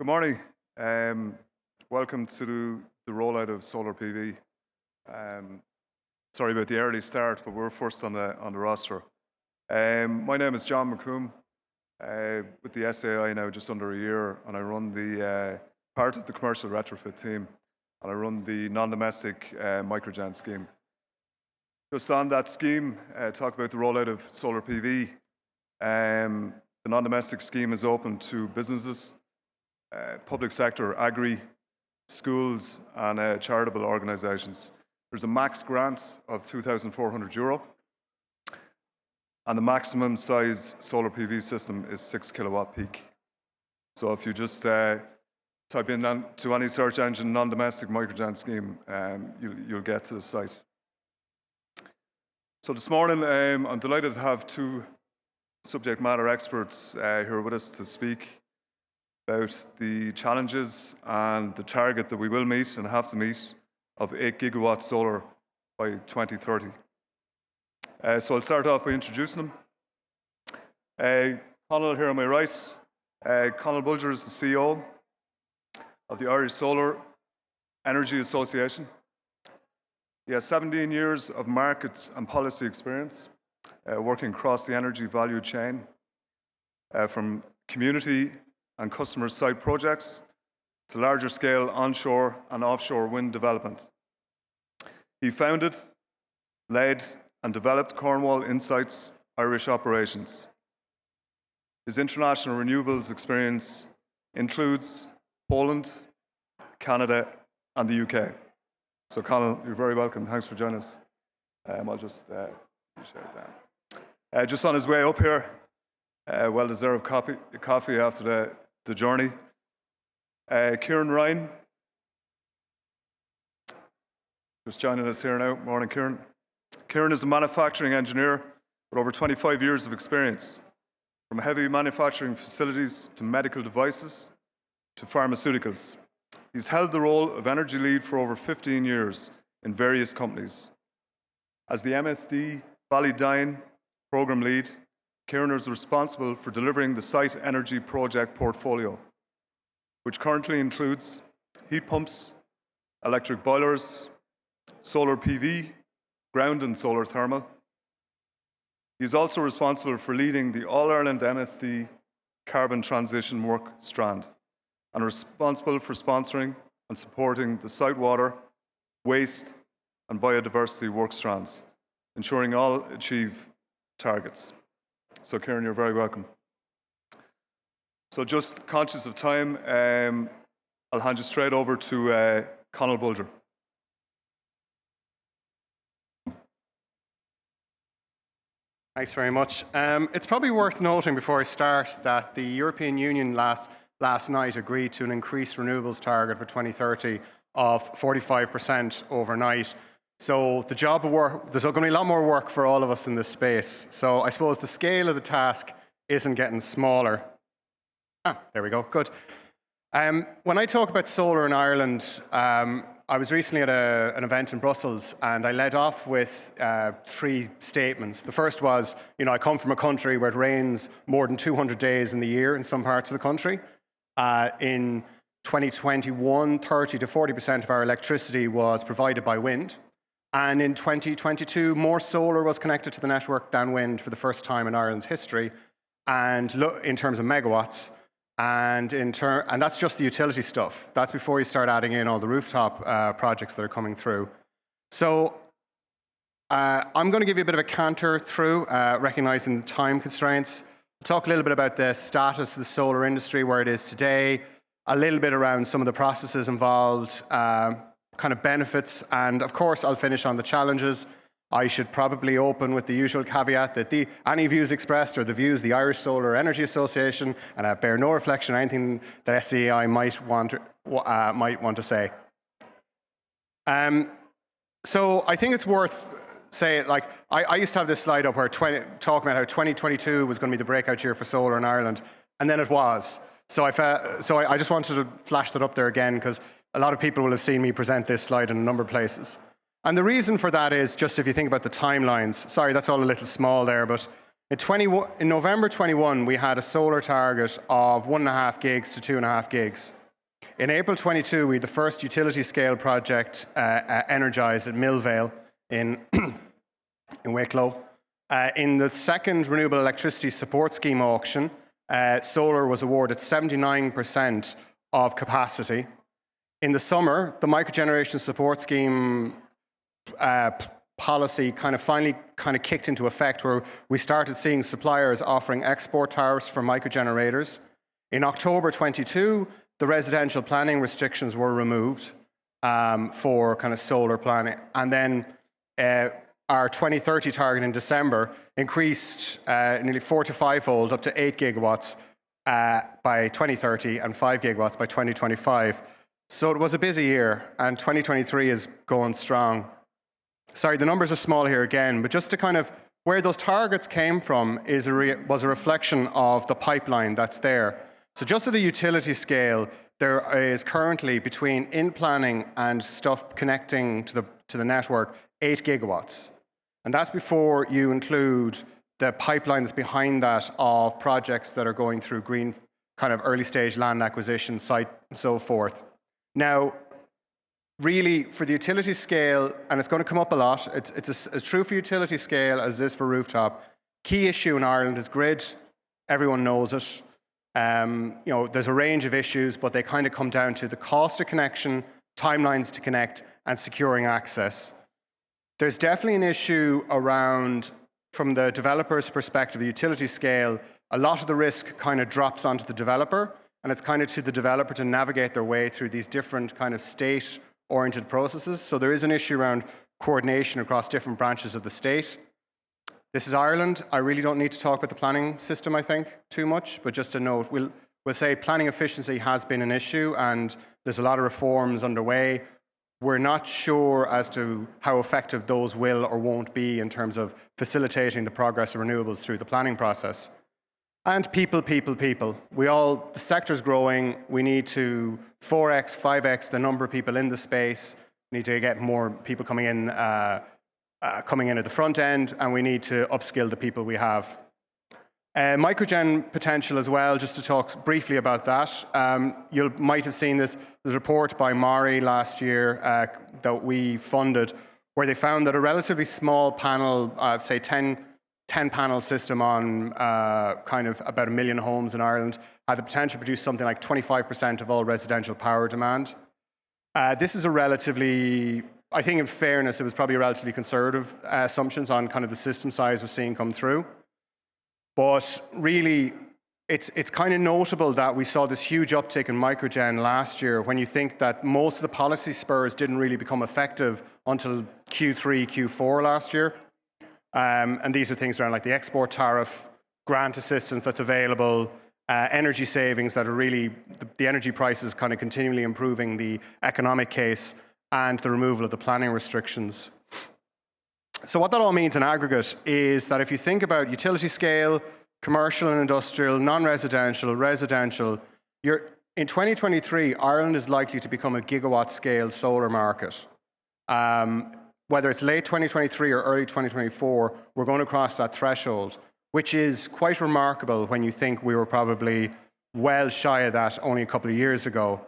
morning. Welcome to the rollout of Solar PV. Sorry about the early start, but we're first on the roster. My name is John McComb, with the SEAI now just under a year, and I run the part of the commercial retrofit team, and I run the non-domestic microgen scheme. Just on that scheme, talk about the rollout of Solar PV. The non-domestic scheme is open to businesses, public sector, agri, schools and charitable organisations. There's a max grant of €2,400 and the maximum size solar PV system is 6 kilowatt peak. So if you just type in to any search engine non-domestic microgen scheme, you'll get to the site. So this morning I'm delighted to have two subject matter experts here with us to speak about the challenges and the target that we will meet and have to meet of 8 gigawatt solar by 2030. So I'll start off by introducing them. Conal here on my right. Conal Bulger is the CEO of the Irish Solar Energy Association. He has 17 years of markets and policy experience, working across the energy value chain, from community and customer site projects to larger scale onshore and offshore wind development. He founded, led and developed Cornwall Insights Irish operations. His international renewables experience includes Poland, Canada and the UK. So Conal, you're very welcome. Thanks for joining us. I'll just appreciate that. Just on his way up here, well-deserved coffee after the journey. Kieran Ryan, just joining us here now. Morning, Kieran. Kieran is a manufacturing engineer with over 25 years of experience, from heavy manufacturing facilities to medical devices to pharmaceuticals. He's held the role of energy lead for over 15 years in various companies. As the MSD Ballydyne program lead, Kieran is responsible for delivering the site energy project portfolio, which currently includes heat pumps, electric boilers, solar PV, ground and solar thermal. He is also responsible for leading the All-Ireland MSD Carbon Transition Work Strand and responsible for sponsoring and supporting the site water, waste and biodiversity work strands, ensuring all achieve targets. So Kieran, you're very welcome. So just conscious of time, I'll hand you straight over to Conal Bulger. Thanks very much. It's probably worth noting before I start that the European Union last night agreed to an increased renewables target for 2030 of 45% overnight. So the job of work, there's going to be a lot more work for all of us in this space. So I suppose the scale of the task isn't getting smaller. There we go, good. When I talk about solar in Ireland, I was recently at an event in Brussels and I led off with 3 statements. The first was, I come from a country where it rains more than 200 days in the year in some parts of the country. In 2021, 30 to 40% of our electricity was provided by wind. And in 2022, more solar was connected to the network than wind for the first time in Ireland's history, and in terms of megawatts. And that's just the utility stuff. That's before you start adding in all the rooftop projects that are coming through. So I'm going to give you a bit of a canter through, recognizing the time constraints. I'll talk a little bit about the status of the solar industry, where it is today, a little bit around some of the processes involved, kind of benefits, and of course I'll finish on the challenges. I should probably open with the usual caveat that any views expressed are the views of the Irish Solar Energy Association, and I bear no reflection on anything that SEAI might want to say. So I think it's worth saying, like, I used to have this slide up where talking about how 2022 was going to be the breakout year for solar in Ireland, and then it was. So I just wanted to flash that up there again, because a lot of people will have seen me present this slide in a number of places. And the reason for that is, just if you think about the timelines, sorry, that's all a little small there, but in November 21, we had a solar target of 1.5 gigs to 2.5 gigs. In April 22, we had the first utility scale project energised at Millvale in Wicklow. In the second Renewable Electricity Support Scheme auction, solar was awarded 79% of capacity. In the summer, the Microgeneration Support Scheme policy finally kicked into effect, where we started seeing suppliers offering export tariffs for microgenerators. In October 22, the residential planning restrictions were removed for solar planning. And then our 2030 target in December increased nearly 4 to 5-fold, up to 8 gigawatts by 2030 and 5 gigawatts by 2025. So it was a busy year, and 2023 is going strong. Sorry, the numbers are small here again, but just to where those targets came from was a reflection of the pipeline that's there. So just at the utility scale, there is currently, between in planning and stuff connecting to the network, 8 gigawatts. And that's before you include the pipeline that's behind that of projects that are going through green, early stage land acquisition, site, and so forth. Now, really, for the utility scale, and it's going to come up a lot, it's as true for utility scale as it is for rooftop. Key issue in Ireland is grid. Everyone knows it. There's a range of issues, but they come down to the cost of connection, timelines to connect, and securing access. There's definitely an issue around, from the developer's perspective, the utility scale, a lot of the risk drops onto the developer, and it's to the developer to navigate their way through these different state-oriented processes. So there is an issue around coordination across different branches of the state. This is Ireland. I really don't need to talk about the planning system, I think, too much, but just a note, we'll say planning efficiency has been an issue, and there's a lot of reforms underway. We're not sure as to how effective those will or won't be in terms of facilitating the progress of renewables through the planning process. And people. The sector's growing. We need to 4x, 5x the number of people in the space. We need to get more people coming in at the front end, and we need to upskill the people we have. Microgen potential as well, just to talk briefly about that. You might have seen this. There's a report by Mari last year that we funded, where they found that a relatively small panel, say 10 panel system on about 1 million homes in Ireland, had the potential to produce something like 25% of all residential power demand. This is a relatively, I think in fairness, it was probably a relatively conservative assumptions on the system size we're seeing come through. But really, it's notable that we saw this huge uptick in microgen last year, when you think that most of the policy spurs didn't really become effective until Q3, Q4 last year. And these are things around like the export tariff, grant assistance that's available, energy savings that are really, the energy prices continually improving the economic case, and the removal of the planning restrictions. So what that all means in aggregate is that if you think about utility scale, commercial and industrial, non-residential, residential, in 2023, Ireland is likely to become a gigawatt scale solar market. Whether it's late 2023 or early 2024, we're going to cross that threshold, which is quite remarkable when you think we were probably well shy of that only a couple of years ago.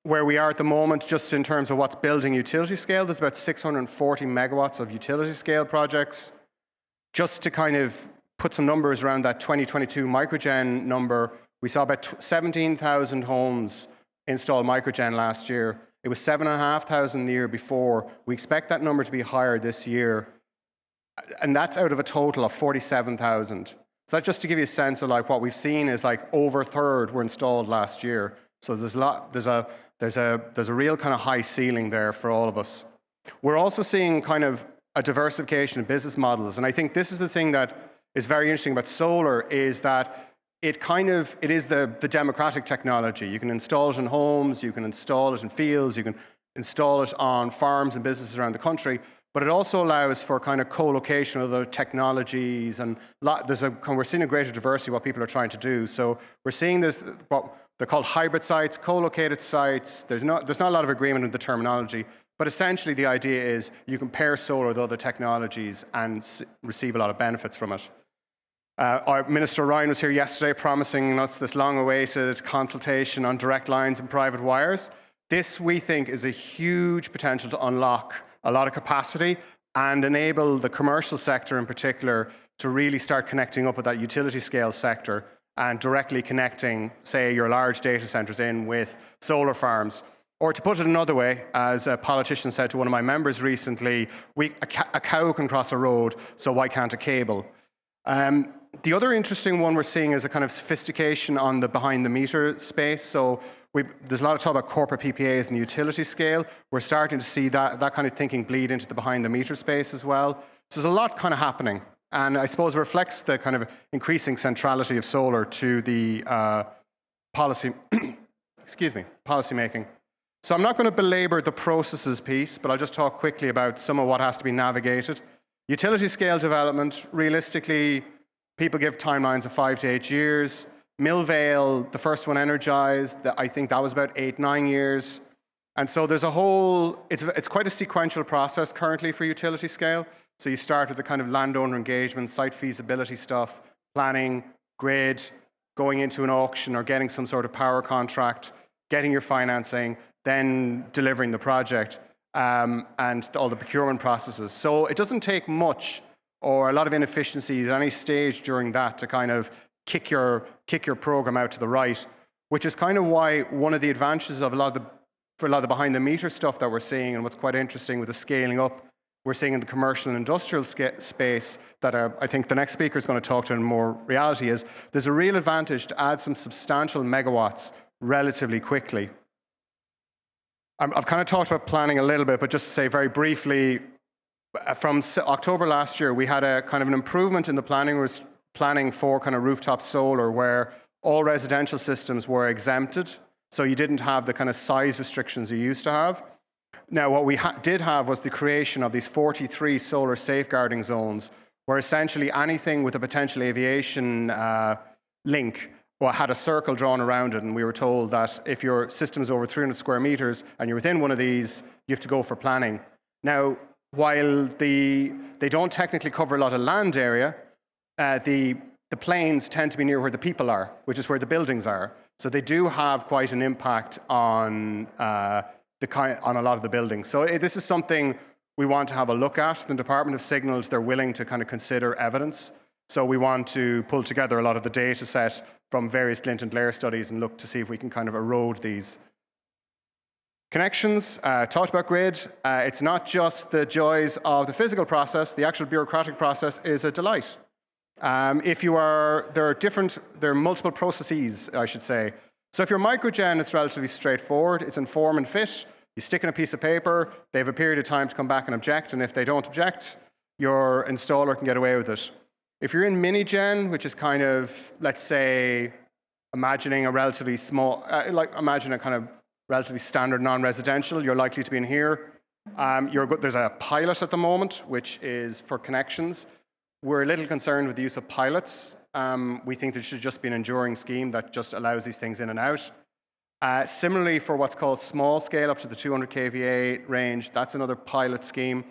Where we are at the moment, just in terms of what's building utility scale, there's about 640 megawatts of utility scale projects. Just to put some numbers around that 2022 microgen number, we saw about 17,000 homes install microgen last year. It was 7,500 the year before. We expect that number to be higher this year. And that's out of a total of 47,000. So that's just to give you a sense of what we've seen is over a third were installed last year. So there's a real high ceiling there for all of us. We're also seeing a diversification of business models. And I think this is the thing that is very interesting about solar, is that it is the democratic technology. You can install it in homes, you can install it in fields, you can install it on farms and businesses around the country, but it also allows for co-location of other technologies, and we're seeing a greater diversity of what people are trying to do. So we're seeing this, what they're called hybrid sites, co-located sites. There's not a lot of agreement with the terminology, but essentially the idea is you can pair solar with other technologies and receive a lot of benefits from it. Our Minister Ryan was here yesterday promising us this long-awaited consultation on direct lines and private wires. This, we think, is a huge potential to unlock a lot of capacity and enable the commercial sector in particular to really start connecting up with that utility scale sector and directly connecting, say, your large data centers in with solar farms. Or to put it another way, as a politician said to one of my members recently, a cow can cross a road, so why can't a cable? The other interesting one we're seeing is a kind of sophistication on the behind-the-meter space. So there's a lot of talk about corporate PPAs and the utility scale. We're starting to see that kind of thinking bleed into the behind-the-meter space as well. So there's a lot kind of happening. And I suppose it reflects the kind of increasing centrality of solar to the policy making. So I'm not going to belabor the processes piece, but I'll just talk quickly about some of what has to be navigated. Utility scale development, realistically, people give timelines of 5 to 8 years. Millvale, the first one energized, I think that was about 8, 9 years. And so there's a whole, it's quite a sequential process currently for utility scale. So you start with the kind of landowner engagement, site feasibility stuff, planning, grid, going into an auction or getting some sort of power contract, getting your financing, then delivering the project, and all the procurement processes. So it doesn't take much or a lot of inefficiencies at any stage during that to kind of kick your program out to the right, which is kind of why one of the advantages of for a lot of the behind the meter stuff that we're seeing, and what's quite interesting with the scaling up we're seeing in the commercial and industrial space that I think the next speaker is going to talk to in more reality is there's a real advantage to add some substantial megawatts relatively quickly. I've kind of talked about planning a little bit, but just to say very briefly, from October last year, we had a kind of an improvement in the planning for kind of rooftop solar where all residential systems were exempted. So you didn't have the kind of size restrictions you used to have. Now, what we did have was the creation of these 43 solar safeguarding zones, where essentially anything with a potential aviation link had a circle drawn around it, and we were told that if your system is over 300 square meters and you're within one of these, you have to go for planning. Now, while they don't technically cover a lot of land area, the planes tend to be near where the people are, which is where the buildings are. So they do have quite an impact on on a lot of the buildings. So this is something we want to have a look at. The Department have signaled they're willing to kind of consider evidence. So we want to pull together a lot of the data set from various Glint and Blair studies and look to see if we can kind of erode these. Connections, talked about grid. It's not just the joys of the physical process, the actual bureaucratic process is a delight. There are multiple processes, I should say. So if you're microgen, it's relatively straightforward. It's in form and fit. You stick in a piece of paper, they have a period of time to come back and object, and if they don't object, your installer can get away with it. If you're in mini-gen, which is kind of, let's say, imagining a relatively small, imagine a kind of relatively standard non-residential, you're likely to be in here. There's a pilot at the moment, which is for connections. We're a little concerned with the use of pilots. We think there should just be an enduring scheme that just allows these things in and out. Similarly, for what's called small scale, up to the 200 kVA range, that's another pilot scheme.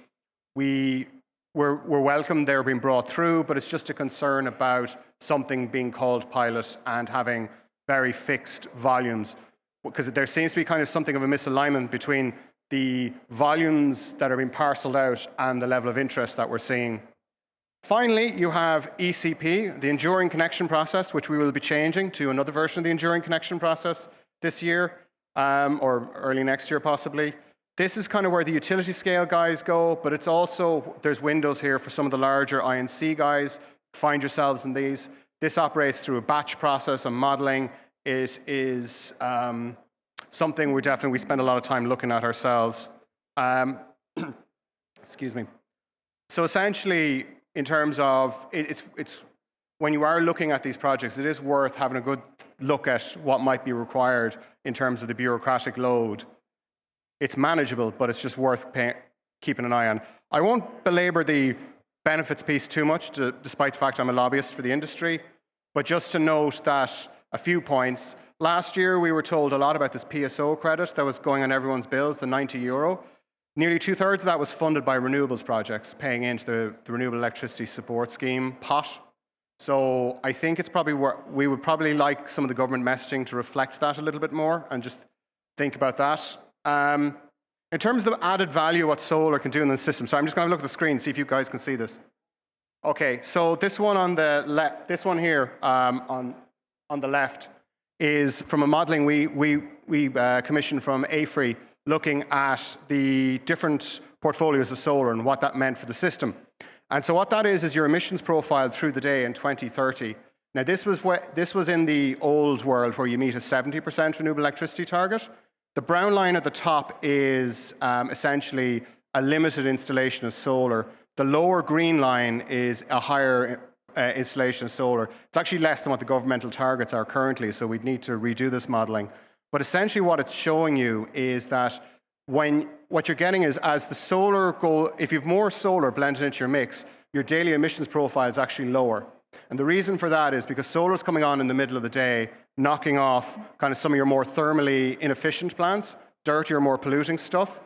We're welcome they're being brought through, but it's just a concern about something being called pilot and having very fixed volumes, because there seems to be kind of something of a misalignment between the volumes that are being parceled out and the level of interest that we're seeing. Finally, you have ECP, the Enduring Connection Process, which we will be changing to another version of the Enduring Connection Process this year, or early next year possibly. This is kind of where the utility scale guys go, but it's also, there's windows here for some of the larger INC guys. Find yourselves in these. This operates through a batch process and modeling. It is something we spend a lot of time looking at ourselves. Excuse me. So essentially, in terms of, it's when you are looking at these projects, it is worth having a good look at what might be required in terms of the bureaucratic load. It's manageable, but it's just worth keeping an eye on. I won't belabor the benefits piece too much, despite the fact I'm a lobbyist for the industry, but just to note that a few points. Last year, we were told a lot about this PSO credit that was going on everyone's bills, the €90. Nearly 2/3 of that was funded by renewables projects, paying into the Renewable Electricity Support Scheme pot. So I think it's probably we would probably like some of the government messaging to reflect that a little bit more and just think about that. In terms of the added value what solar can do in the system, so I'm just going to look at the screen, see if you guys can see this. Okay, so this one on the left, this one here on the left is from a modeling we commissioned from AFRI, looking at the different portfolios of solar and what that meant for the system. And so what that is your emissions profile through the day in 2030. Now this was in the old world where you meet a 70% renewable electricity target. The brown line at the top is essentially a limited installation of solar. The lower green line is a higher installation of solar. It's actually less than what the governmental targets are currently, so we'd need to redo this modeling. But essentially what it's showing you is that what you're getting is as the solar if you have more solar blended into your mix, your daily emissions profile is actually lower. And the reason for that is because solar is coming on in the middle of the day, knocking off kind of some of your more thermally inefficient plants, dirtier, more polluting stuff.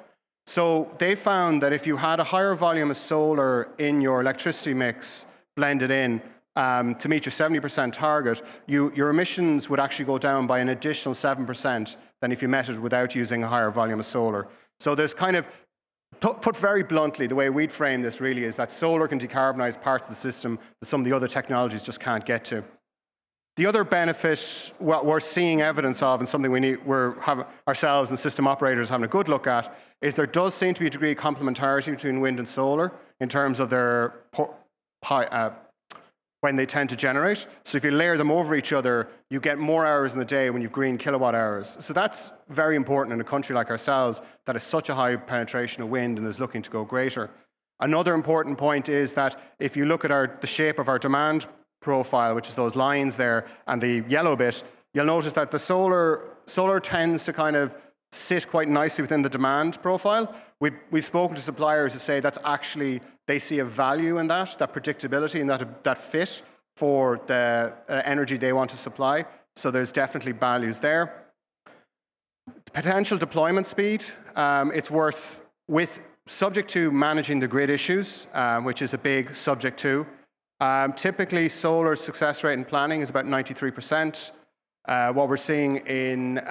So they found that if you had a higher volume of solar in your electricity mix blended in to meet your 70% target, your emissions would actually go down by an additional 7% than if you met it without using a higher volume of solar. So there's kind of, put very bluntly, the way we'd frame this really is that solar can decarbonize parts of the system that some of the other technologies just can't get to. The other benefit, what we're seeing evidence of, and something ourselves and system operators having a good look at, is there does seem to be a degree of complementarity between wind and solar in terms of their when they tend to generate. So if you layer them over each other, you get more hours in the day when you've green kilowatt hours. So that's very important in a country like ourselves that has such a high penetration of wind and is looking to go greater. Another important point is that if you look at the shape of our demand profile, which is those lines there, and the yellow bit, you'll notice that the solar tends to kind of sit quite nicely within the demand profile. We've spoken to suppliers who say that's actually, they see a value in that predictability and that fit for the energy they want to supply. So there's definitely values there. Potential deployment speed, it's subject to managing the grid issues, which is a big subject too. Typically, solar success rate in planning is about 93%. What we're seeing in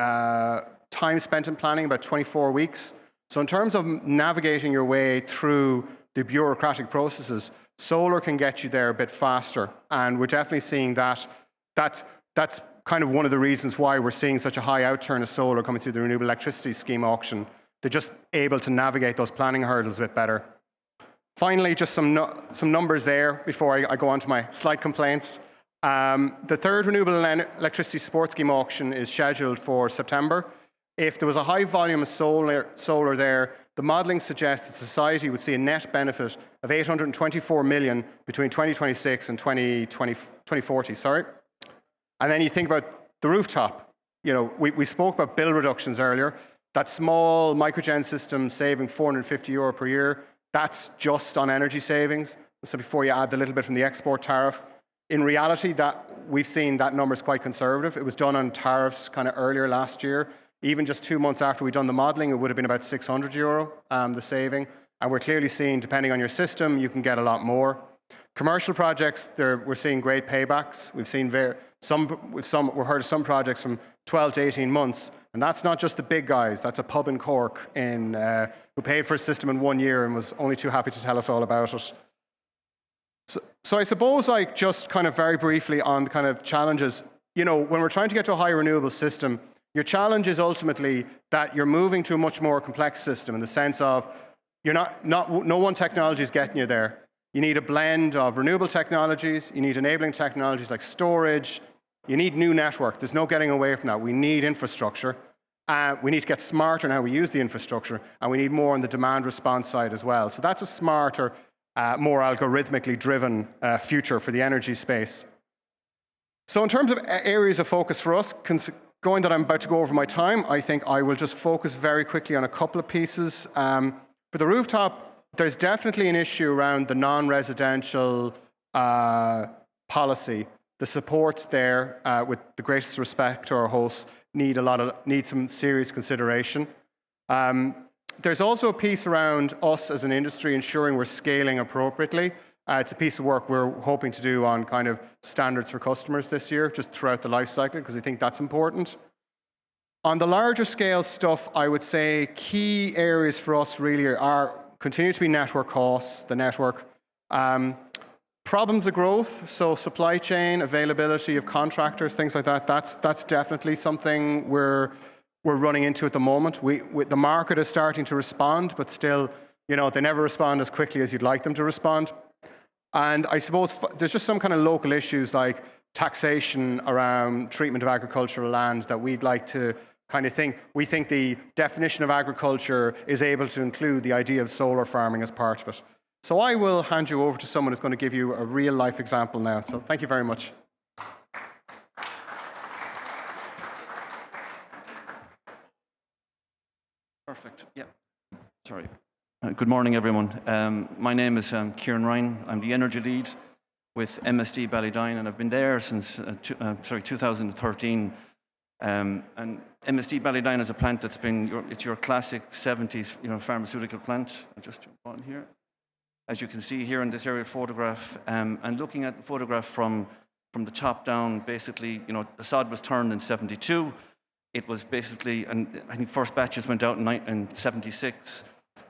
time spent in planning, about 24 weeks. So in terms of navigating your way through the bureaucratic processes, solar can get you there a bit faster. And we're definitely seeing that. That's kind of one of the reasons why we're seeing such a high outturn of solar coming through the renewable electricity scheme auction. They're just able to navigate those planning hurdles a bit better. Finally, just some numbers there before I go on to my slight complaints. The third renewable electricity support scheme auction is scheduled for September. If there was a high volume of solar there, the modelling suggests that society would see a net benefit of 824 million between 2026 and 2040. Sorry. And then you think about the rooftop. You know, we spoke about bill reductions earlier. That small microgen system saving €450 per year, that's just on energy savings. So before you add the little bit from the export tariff, in reality, that we've seen that number is quite conservative. It was done on tariffs kind of earlier last year. Even just 2 months after we'd done the modelling, it would have been about €600, the saving. And we're clearly seeing, depending on your system, you can get a lot more. Commercial projects, we're seeing great paybacks. We've heard of some projects from 12 to 18 months. And that's not just the big guys. That's a pub in Cork who paid for a system in 1 year and was only too happy to tell us all about it. So I suppose, like, just kind of very briefly on the kind of challenges, you know, when we're trying to get to a high renewable system, your challenge is ultimately that you're moving to a much more complex system in the sense of no one technology is getting you there. You need a blend of renewable technologies, you need enabling technologies like storage, you need new network. There's no getting away from that. We need infrastructure. We need to get smarter in how we use the infrastructure, and we need more on the demand response side as well. So that's a smarter, more algorithmically driven future for the energy space. So in terms of areas of focus for us, going that I'm about to go over my time, I think I will just focus very quickly on a couple of pieces. For the rooftop, there's definitely an issue around the non-residential policy. The supports there, with the greatest respect to our hosts, need some serious consideration. There's also a piece around us as an industry ensuring we're scaling appropriately. It's a piece of work we're hoping to do on kind of standards for customers this year, just throughout the life cycle, because I think that's important. On the larger scale stuff, I would say key areas for us really continue to be network costs, the network. Problems of growth, so supply chain, availability of contractors, things like that, that's definitely something we're running into at the moment. The market is starting to respond, but still, they never respond as quickly as you'd like them to respond. And I suppose there's just some kind of local issues like taxation around treatment of agricultural land that we'd like to kind of think. We think the definition of agriculture is able to include the idea of solar farming as part of it. So I will hand you over to someone who's going to give you a real life example now. So thank you very much. Perfect. Yeah. Sorry. Good morning, everyone. My name is Kieran Ryan. I'm the energy lead with MSD Ballydyne, and I've been there since 2013. And MSD Ballydyne is a plant that's it's your classic 70s, pharmaceutical plant. I'll just jump on here. As you can see here in this aerial photograph, and looking at the photograph from the top down, basically, the sod was turned in 72. It was basically, and I think first batches went out in 76.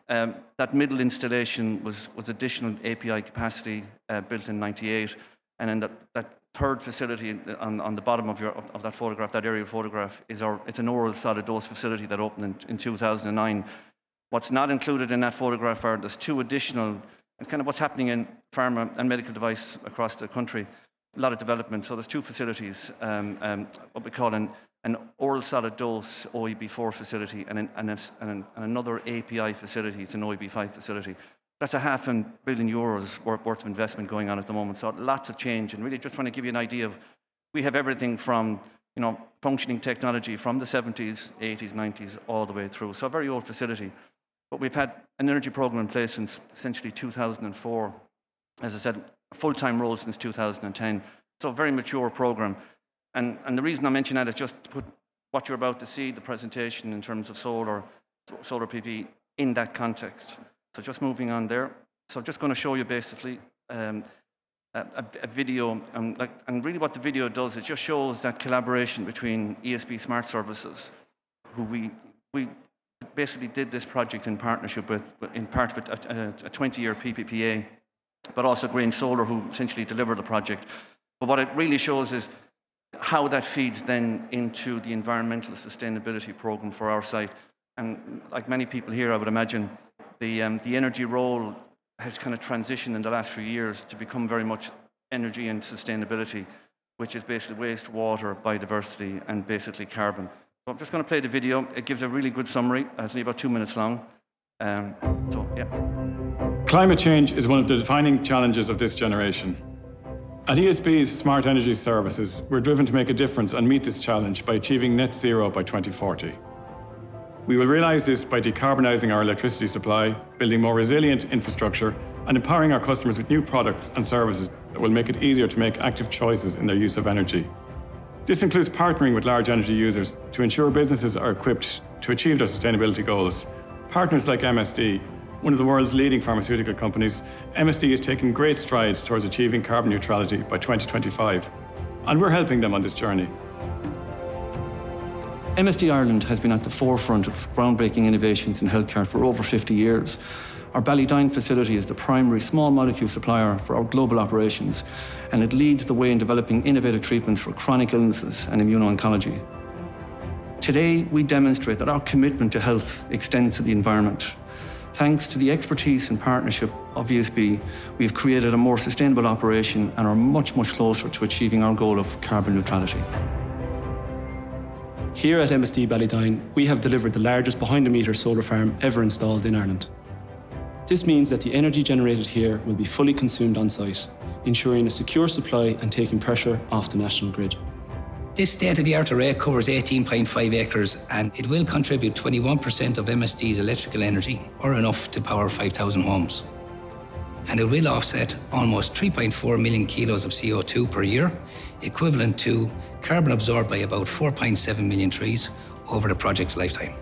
That middle installation was additional API capacity built in 98, and then that third facility on the bottom of that photograph, that aerial photograph, it's an oral solid dose facility that opened in 2009. What's not included in that photograph are there's two additional, and kind of what's happening in pharma and medical device across the country. A lot of development. So there's two facilities, what we call an oral solid dose OEB4 facility and another API facility. It's an OEB5 facility. That's €500 million worth of investment going on at the moment. So lots of change, and really just trying to give you an idea of, we have everything from functioning technology from the 70s, 80s, 90s, all the way through. So a very old facility. But we've had an energy program in place since essentially 2004. As I said, a full-time role since 2010. So a very mature program. And the reason I mention that is just to put what you're about to see, the presentation in terms of solar PV, in that context. So just moving on there. So I'm just going to show you basically a video. And really what the video does, it just shows that collaboration between ESB Smart Services, who we basically did this project in partnership with, in part with a 20-year PPPA, but also Green Solar, who essentially delivered the project. But what it really shows is how that feeds then into the environmental sustainability program for our site. And like many people here, I would imagine, the energy role has kind of transitioned in the last few years to become very much energy and sustainability, which is basically waste, water, biodiversity, and basically carbon. So I'm just going to play the video. It gives a really good summary. It's only about 2 minutes long. So, yeah. Climate change is one of the defining challenges of this generation. At ESB's Smart Energy Services, we're driven to make a difference and meet this challenge by achieving net zero by 2040. We will realise this by decarbonising our electricity supply, building more resilient infrastructure, and empowering our customers with new products and services that will make it easier to make active choices in their use of energy. This includes partnering with large energy users to ensure businesses are equipped to achieve their sustainability goals. Partners like MSD, one of the world's leading pharmaceutical companies, MSD is taking great strides towards achieving carbon neutrality by 2025, and we're helping them on this journey. MSD Ireland has been at the forefront of groundbreaking innovations in healthcare for over 50 years. Our Ballydyne facility is the primary small molecule supplier for our global operations, and it leads the way in developing innovative treatments for chronic illnesses and immuno-oncology. Today, we demonstrate that our commitment to health extends to the environment. Thanks to the expertise and partnership of ESB, we have created a more sustainable operation and are much, much closer to achieving our goal of carbon neutrality. Here at MSD Ballydyne, we have delivered the largest behind-the-meter solar farm ever installed in Ireland. This means that the energy generated here will be fully consumed on site, ensuring a secure supply and taking pressure off the national grid. This state-of-the-art array covers 18.5 acres and it will contribute 21% of MSD's electrical energy, or enough to power 5,000 homes. And it will offset almost 3.4 million kilos of CO2 per year, equivalent to carbon absorbed by about 4.7 million trees over the project's lifetime.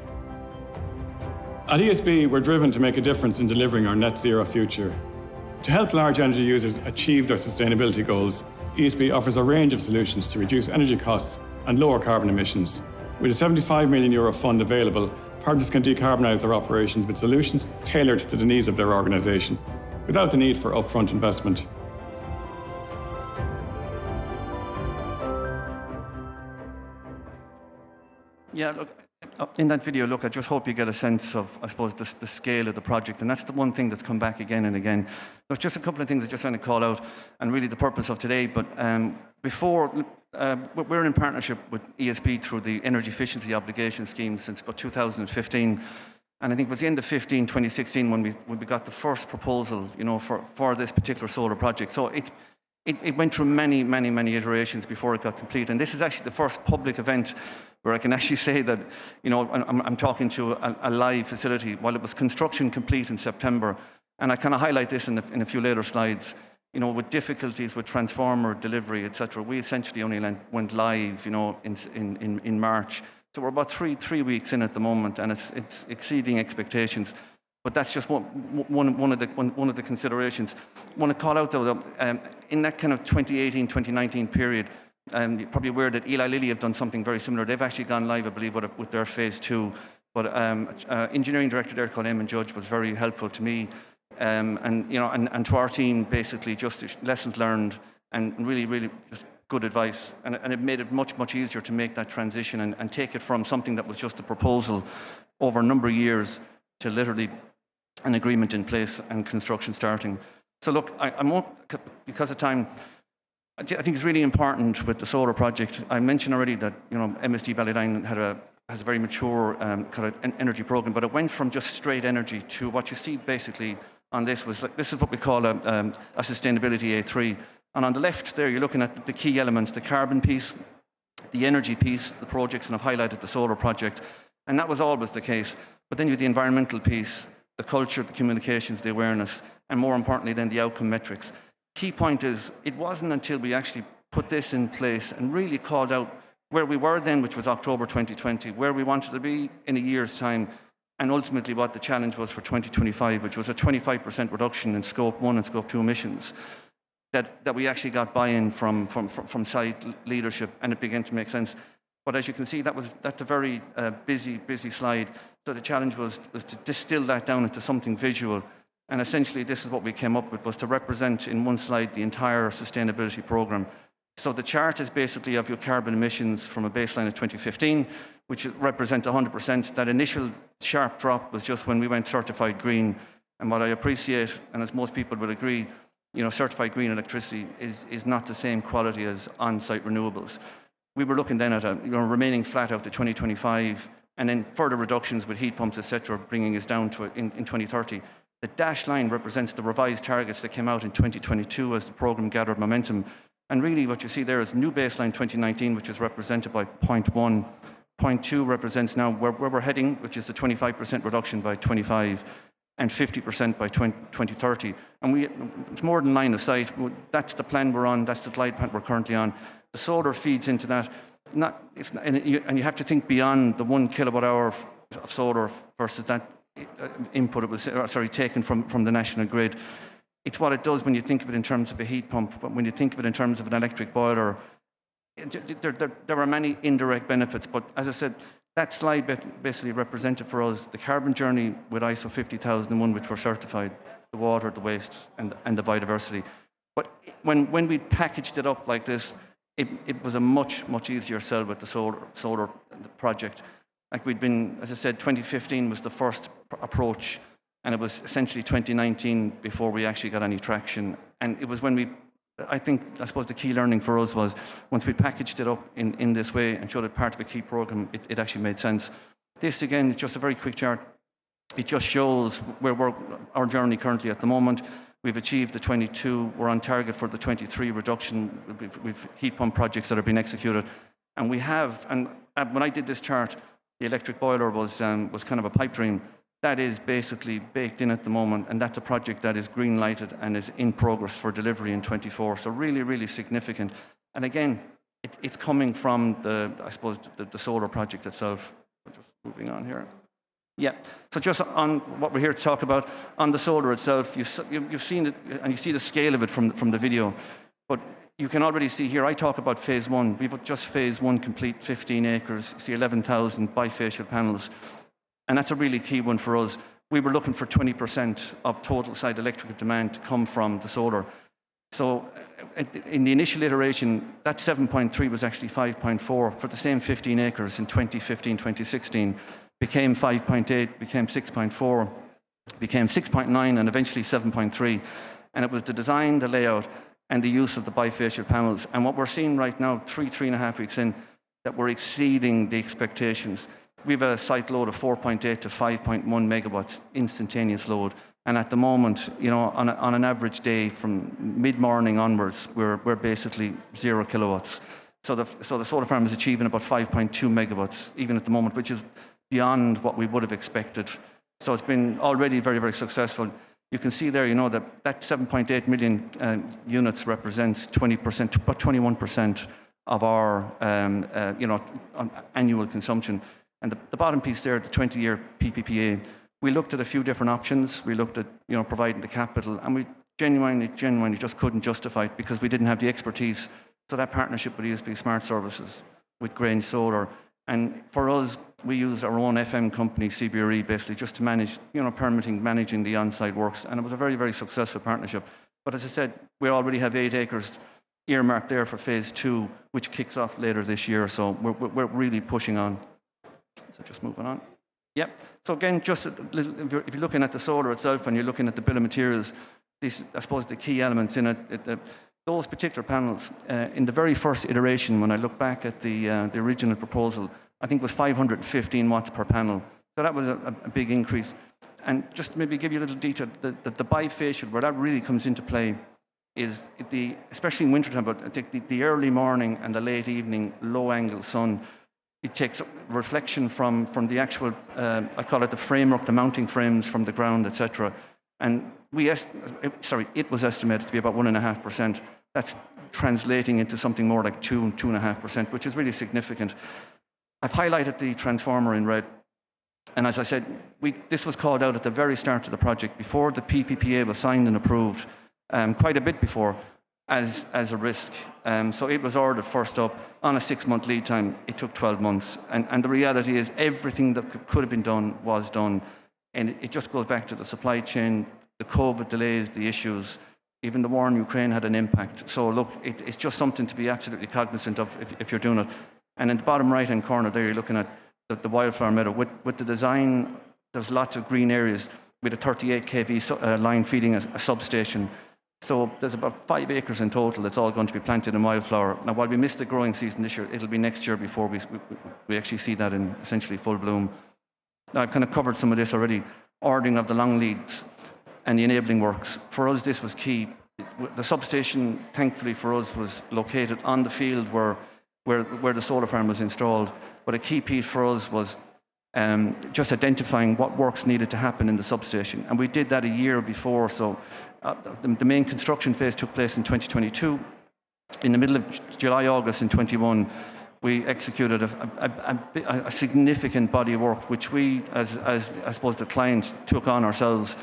At ESB, we're driven to make a difference in delivering our net zero future. To help large energy users achieve their sustainability goals, ESB offers a range of solutions to reduce energy costs and lower carbon emissions. With a €75 million fund available, partners can decarbonise their operations with solutions tailored to the needs of their organisation, without the need for upfront investment. Yeah, look, in that video, look, I just hope you get a sense of, I suppose, the scale of the project, and that's the one thing that's come back again and again. There's just a couple of things I just want to call out, and really the purpose of today, but we're in partnership with ESB through the Energy Efficiency Obligation Scheme since about 2015, and I think it was the end of 2016, when we got the first proposal, for this particular solar project. So it went through many iterations before it got complete, and this is actually the first public event where I can actually say that, I'm talking to a live facility. While it was construction complete in September, and I kind of highlight this in a few later slides, with difficulties with transformer delivery, etc., we essentially only went live, in March. So we're about three weeks in at the moment, and it's exceeding expectations. But that's just one of the considerations. I want to call out, though, in that kind of 2018-2019 period, you're probably aware that Eli Lilly have done something very similar. They've actually gone live, I believe, with their phase 2. But engineering director there called Eamon Judge was very helpful to me, and to our team, basically just lessons learned and really just good advice. And it made it much easier to make that transition and take it from something that was just a proposal over a number of years to literally an agreement in place and construction starting. So look, I won't, because of time, I think it's really important with the solar project. I mentioned already that MSD Ballydyne has a very mature kind of energy program, but it went from just straight energy to what you see basically on this was this is what we call a sustainability A3. And on the left there, you're looking at the key elements: the carbon piece, the energy piece, the projects, and I've highlighted the solar project, and that was always the case. But then you have the environmental piece, the culture, the communications, the awareness, and more importantly, then the outcome metrics. Key point is, it wasn't until we actually put this in place and really called out where we were then, which was October 2020, where we wanted to be in a year's time, and ultimately what the challenge was for 2025, which was a 25% reduction in Scope 1 and Scope 2 emissions, that we actually got buy-in from site leadership, and it began to make sense. But as you can see, that's a very busy slide. So the challenge was to distill that down into something visual. And essentially, this is what we came up with, was to represent in one slide the entire sustainability program. So the chart is basically of your carbon emissions from a baseline of 2015, which represent 100%. That initial sharp drop was just when we went certified green. And what I appreciate, and as most people would agree, certified green electricity is not the same quality as on-site renewables. We were looking then at remaining flat out to 2025, and then further reductions with heat pumps, etc., bringing us down to in 2030. The dashed line represents the revised targets that came out in 2022 as the program gathered momentum. And really what you see there is new baseline 2019, which is represented by 0.1. 0.2 represents now where we're heading, which is the 25% reduction by 25 and 50% by 2030. And it's more than line of sight. That's the plan we're on. That's the glide path we're currently on. The solar feeds into that. And you have to think beyond the 1 kilowatt hour of solar versus that input it was taken from the national grid. It's what it does when you think of it in terms of a heat pump, but when you think of it in terms of an electric boiler, there are many indirect benefits. But as I said, that slide basically represented for us the carbon journey with ISO 50001, which were certified, the water, the waste, and the biodiversity. But when we packaged it up like this, it was a much easier sell with the solar project. Like we'd been, as I said, 2015 was the first approach, and it was essentially 2019 before we actually got any traction. And it was when I suppose the key learning for us was once we packaged it up in this way and showed it part of a key program, it actually made sense. This again is just a very quick chart. It just shows where our journey currently at the moment. We've achieved the 22. We're on target for the 23 reduction. We've heat pump projects that are being executed, and we have. And when I did this chart, the electric boiler was kind of a pipe dream. That is basically baked in at the moment, and that's a project that is green lighted and is in progress for delivery in 24. So really significant. And again, it's coming from the solar project itself. We're just moving on here. Yeah, so just on what we're here to talk about, on the solar itself, you've seen it, and you see the scale of it from the video, but you can already see here, I talk about phase one. We've just phase one complete, 15 acres, you see 11,000 bifacial panels, and that's a really key one for us. We were looking for 20% of total site electrical demand to come from the solar. So in the initial iteration, that 7.3 was actually 5.4 for the same 15 acres in 2015, 2016. Became 5.8, became 6.4, became 6.9, and eventually 7.3. And it was the design, the layout, and the use of the bifacial panels. And what we're seeing right now, 3.5 weeks in, that we're exceeding the expectations. We have a site load of 4.8 to 5.1 megawatts instantaneous load. And at the moment, you know, on an average day from mid-morning onwards, we're basically 0 kilowatts. So the solar farm is achieving about 5.2 megawatts even at the moment, which is beyond what we would have expected. So it's been already very, very successful. You can see there, you know, that 7.8 million units represents 20%, about 21% of our, annual consumption. And the bottom piece there, the 20-year PPA, we looked at a few different options. We looked at, you know, providing the capital, and we genuinely just couldn't justify it because we didn't have the expertise. So that partnership with ESB Smart Services, with Grange Solar, and for us, we use our own FM company, CBRE, basically, just to manage, you know, permitting, managing the on-site works. And it was a very, very successful partnership. But as I said, we already have 8 acres earmarked there for phase 2, which kicks off later this year. So we're really pushing on. So just moving on. Yep. So again, just a little, if you're looking at the solar itself and you're looking at the bill of materials, these, I suppose, the key elements in it, those particular panels, in the very first iteration, when I look back at the original proposal, I think it was 515 watts per panel. So that was a big increase. And just to maybe give you a little detail, the bifacial, where that really comes into play, is especially in wintertime, but I think the early morning and the late evening low-angle sun, it takes reflection from the actual, I call it the framework, the mounting frames from the ground, etc. And it was estimated to be about 1.5%. That's translating into something more like 2.5%, which is really significant. I've highlighted the transformer in red. And as I said, this was called out at the very start of the project, before the PPA was signed and approved, quite a bit before, as a risk. So it was ordered first up on a 6-month lead time. It took 12 months. And the reality is everything that could have been done was done. And it just goes back to the supply chain, the COVID delays, the issues. Even the war in Ukraine had an impact. So look, it's just something to be absolutely cognizant of if you're doing it. And in the bottom right-hand corner there, you're looking at the wildflower meadow. With the design, there's lots of green areas with a 38 kV line feeding a substation. So there's about 5 acres in total that's all going to be planted in wildflower. Now, while we missed the growing season this year, it'll be next year before we actually see that in essentially full bloom. Now, I've kind of covered some of this already. Ordering of the long leads and the enabling works. For us, this was key. The substation, thankfully for us, was located on the field where the solar farm was installed. But a key piece for us was just identifying what works needed to happen in the substation. And we did that a year before. So the main construction phase took place in 2022. In the middle of July, August in 21, we executed a significant body of work, which we, as I suppose, the client took on ourselves,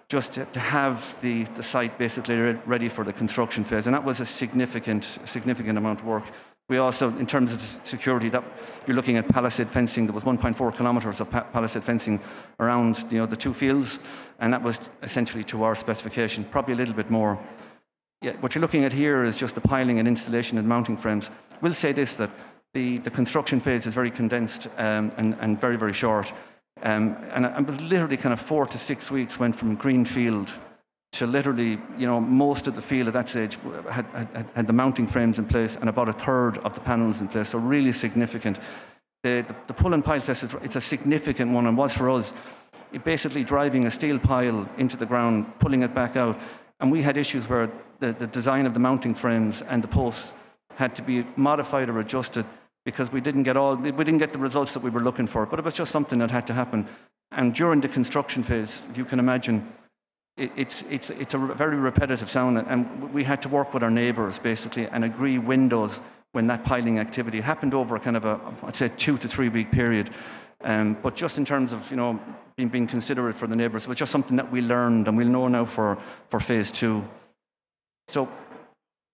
just to have the site basically ready for the construction phase. And that was a significant amount of work. We also, in terms of security, that you're looking at palisade fencing. There was 1.4 kilometers of palisade fencing around, you know, the 2 fields, and that was essentially to our specification, probably a little bit more. Yeah, what you're looking at here is just the piling and installation and mounting frames. We'll say this, that the construction phase is very condensed and very, very short. And it was literally kind of 4 to 6 weeks went from greenfield to literally, you know, most of the field at that stage had the mounting frames in place and about 1/3 of the panels in place, so really significant. The pull and pile test, it's a significant one, and was for us. It basically driving a steel pile into the ground, pulling it back out, and we had issues where the design of the mounting frames and the posts had to be modified or adjusted because we didn't get the results that we were looking for, but it was just something that had to happen. And during the construction phase, if you can imagine, it's a very repetitive sound, and we had to work with our neighbours basically and agree windows when that piling activity happened over kind of I'd say 2 to 3 week period. But just in terms of, being considerate for the neighbours, it was just something that we learned, and we'll know now for phase 2. So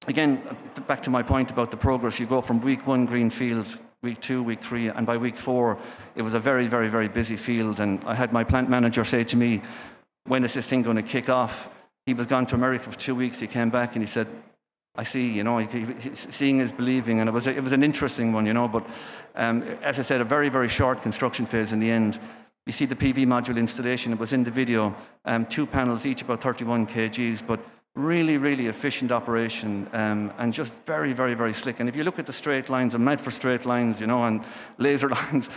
again, back to my point about the progress, you go from week 1 green field, week 2, week 3, and by week 4, it was a very, very, very busy field. And I had my plant manager say to me, when is this thing going to kick off? He was gone to America for 2 weeks. He came back and he said, I see, seeing is believing. And it was an interesting one, But as I said, a very, very short construction phase in the end. You see the PV module installation, it was in the video, 2 panels, each about 31 kgs, but really, really efficient operation, and just very, very, very slick. And if you look at the straight lines, I'm mad for straight lines, and laser lines.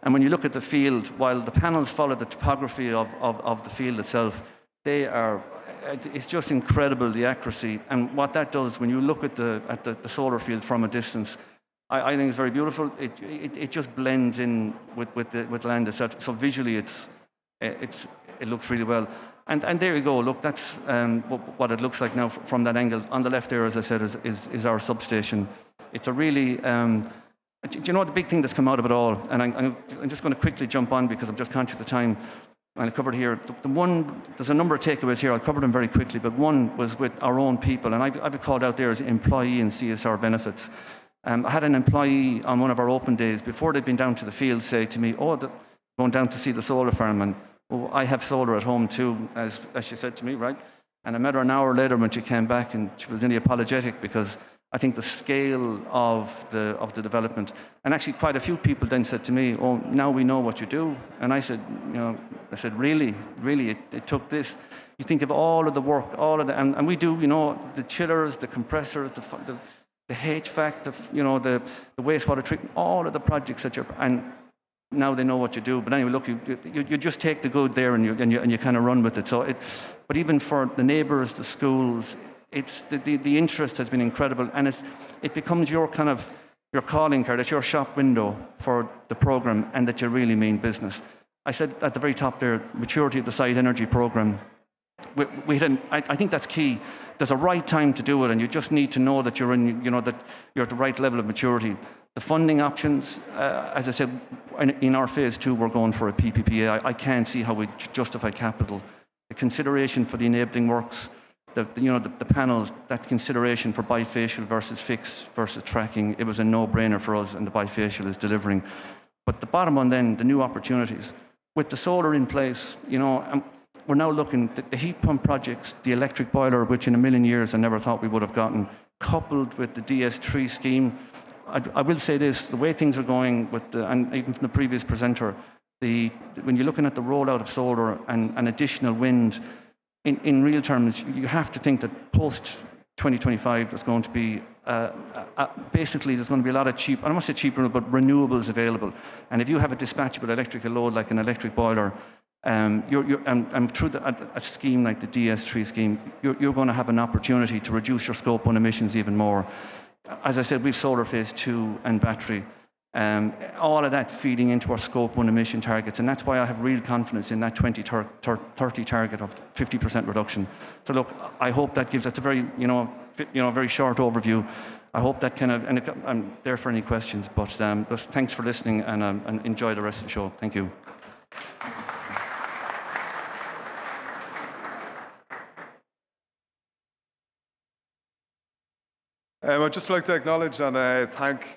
And when you look at the field, while the panels follow the topography of the field itself, it's just incredible, the accuracy. And what that does, when you look at the solar field from a distance, I think it's very beautiful. It just blends in with land itself. So visually, it looks really well. And there you go. Look, that's what it looks like now from that angle. On the left there, as I said, is our substation. It's a really do you know the big thing that's come out of it all? And I'm just going to quickly jump on because I'm just conscious of time. And I covered here. There's a number of takeaways here. I'll cover them very quickly. But one was with our own people, and I've called out there as employee and CSR benefits. I had an employee on one of our open days, before they'd been down to the field, say to me, going down to see the solar farm, and I have solar at home too, as she said to me, right? And I met her an hour later when she came back, and she was nearly apologetic because I think the scale of the development, and actually quite a few people then said to me, now we know what you do. And I said, really, it took this. You think of all of the work, and we do, the chillers, the compressors, the HVAC, the wastewater treatment, all of the projects and now they know what you do. But anyway, look, you just take the good there and you kind of run with it. So but even for the neighbours, the schools, it's the interest has been incredible, and it becomes your kind of your calling card. It's your shop window for the program, and that you really mean business. I said at the very top there, maturity of the site energy program. I think that's key. There's a right time to do it, and you just need to know that you're that you're at the right level of maturity. The funding options, as I said, in our phase 2, we're going for a PPPA. I can't see how we justify capital. The consideration for the enabling works, the panels, that consideration for bifacial versus fixed versus tracking, it was a no-brainer for us, and the bifacial is delivering. But the bottom one then, the new opportunities. With the solar in place, we're now looking at the heat pump projects, the electric boiler, which in a million years I never thought we would have gotten, coupled with the DS3 scheme. I will say this, the way things are going, and even from the previous presenter, when you're looking at the rollout of solar and additional wind, in real terms, you have to think that post-2025 there's going to be, basically there's going to be a lot of cheap, I don't want to say cheaper, but renewables available. And if you have a dispatchable electrical load like an electric boiler, and through a scheme like the DS3 scheme, you're going to have an opportunity to reduce your Scope 1 emissions even more. As I said, we've solar phase 2 and battery. All of that feeding into our Scope 1 emission targets, and that's why I have real confidence in that 2030 target of 50% reduction. So look, I hope that gives, that's a very, very short overview. I hope that kind of, and I'm there for any questions, but thanks for listening, and enjoy the rest of the show. Thank you. I'd just like to acknowledge and thank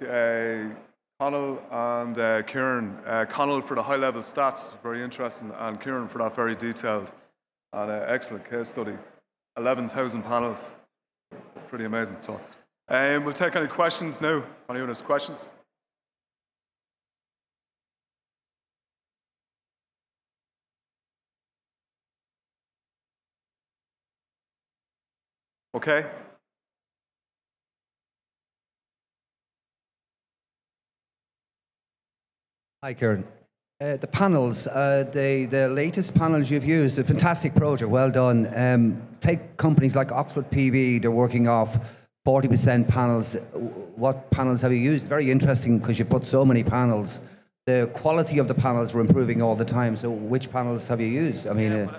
Conal and Kieran. Conal for the high-level stats, very interesting, and Kieran for that very detailed and excellent case study. 11,000 panels, pretty amazing. So we'll take any questions now, if anyone has questions. Okay. Hi, Kieran. The panels, the latest panels you've used, a fantastic project, well done. Take companies like Oxford PV, they're working off 40% panels. What panels have you used? Very interesting because you put so many panels. The quality of the panels were improving all the time. So which panels have you used? I mean,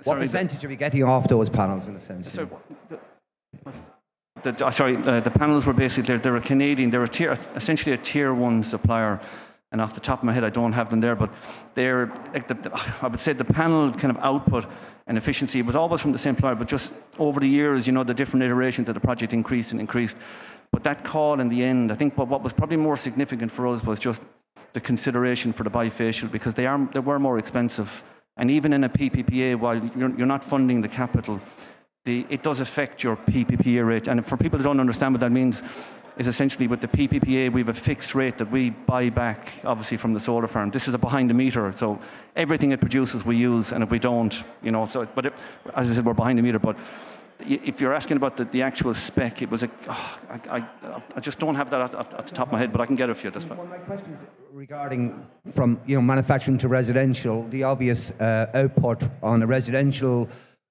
what percentage are you getting off those panels in a sense? The panels were basically, they're a Canadian, they're essentially a tier 1 supplier. and off the top of my head, I don't have them there, but they're, like I would say the panel kind of output and efficiency was always from the same supplier, but just over the years, you know, the different iterations of the project increased and increased. But that call in the end, I think what was probably more significant for us was just the consideration for the bifacial, because they were more expensive. And even in a PPPA, while you're not funding the capital, it does affect your PPPA rate. And for people who don't understand what that means, is essentially with the PPPA, we have a fixed rate that we buy back, obviously, from the solar farm. This is a behind the meter, so everything it produces we use, and if we don't, you know, so, but as I said, we're behind the meter. But if you're asking about the actual spec, it was I just don't have that at the top of my head, but I can get it for you. That's fine. One of my questions regarding from manufacturing to residential, the obvious output on a residential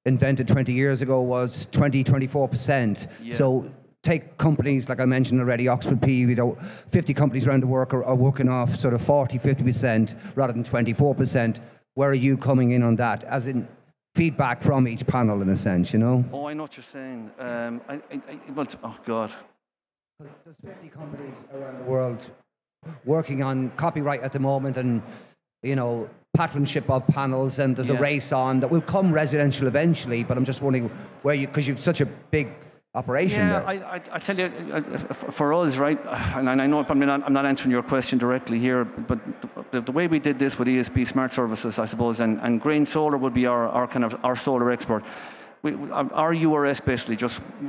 invented 20 years ago was 24%. Yeah. So take companies like I mentioned already, Oxford PV, 50 companies around the world are working off sort of 50% rather than 24%. Where are you coming in on that? As in feedback from each panel, in a sense, you know? Oh, I know what you're saying. Oh God. There's 50 companies around the world working on copyright at the moment, and patronship of panels, and there's a race on that will come residential eventually. But I'm just wondering where because you've such a big operation there. I tell you, for us, right, and I know I'm not answering your question directly here, but the way we did this with ESB Smart Services, I suppose, and Grain Solar would be our solar expert. Our URS basically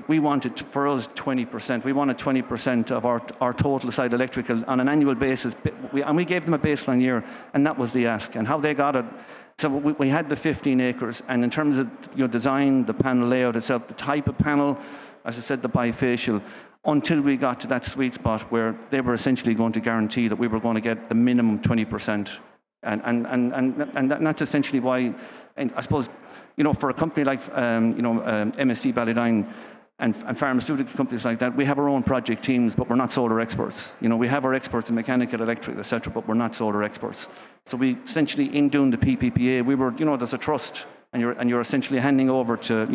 we wanted, for us, 20%. We wanted 20% of our total site electrical on an annual basis, and we gave them a baseline year, and that was the ask. And how they got it, so we had the 15 acres, and in terms of design, the panel layout itself, the type of panel, as I said, the bifacial, until we got to that sweet spot where they were essentially going to guarantee that we were going to get the minimum 20%. And that's essentially why, and I suppose, for a company like MSD Ballydyne and pharmaceutical companies like that, we have our own project teams, but we're not solar experts. We have our experts in mechanical, electrical, etc., but we're not solar experts. So we essentially, in doing the PPPA, we were, there's a trust, and you're essentially handing over to,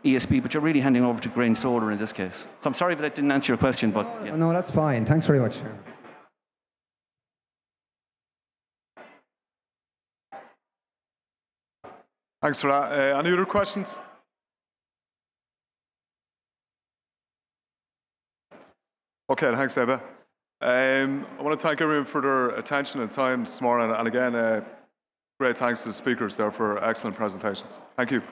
ESB, but you're really handing over to Grain Solar in this case. So I'm sorry if that didn't answer your question, but yeah. No, that's fine. Thanks very much. Thanks for that. Any other questions? Okay, thanks, Eva. I want to thank everyone for their attention and time this morning, and again, great thanks to the speakers there for excellent presentations. Thank you.